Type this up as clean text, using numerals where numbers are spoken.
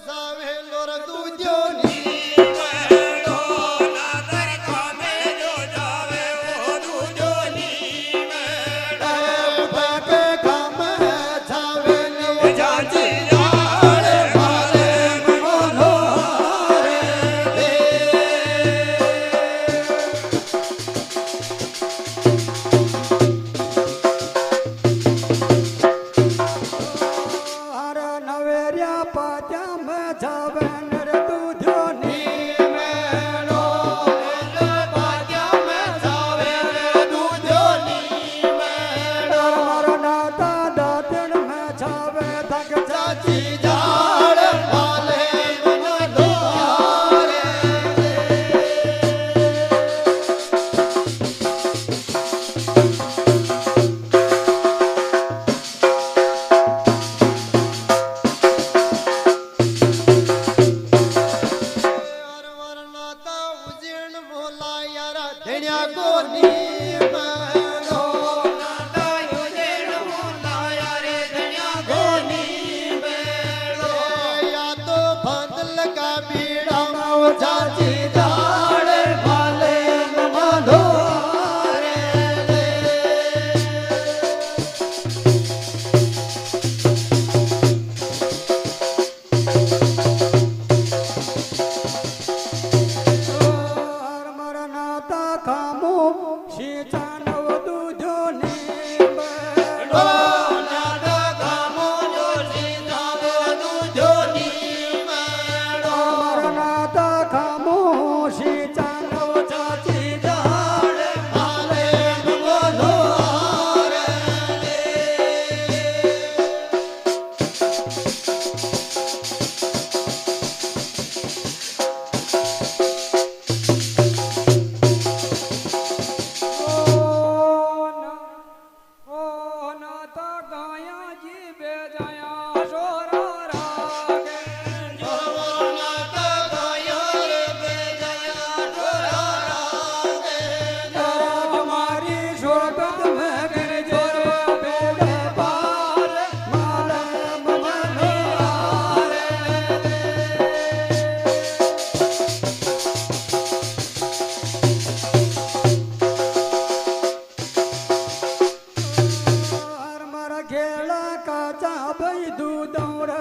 સાવે छावे नर दूधोनी मेलो भाग्य में छावे दूधोनी मेलो मारो नाता दातन में छावे थक चाची झाड़ वाले मन द्वारे धनिया को नीम लो नाता युजन मुलाया रे धनिया को नीम लो या तो बंदल का बीड़ा माओ चाची झाड़ वाले मन धोरे नाता खामो शीता नव दूधोनी मेलो नाता खामो शीता नव दूधोनी मेलो नाता खामो शीता नव चाची झाड़ वाले मन धोरे नाता गाया जी बेजाया सोरा रागे नाता गाया रे बेजया छोरा रागे हमारी शोभत में गिर जोर बेड़े पार माल मनियारे हर मर खेला का चाबई दूध और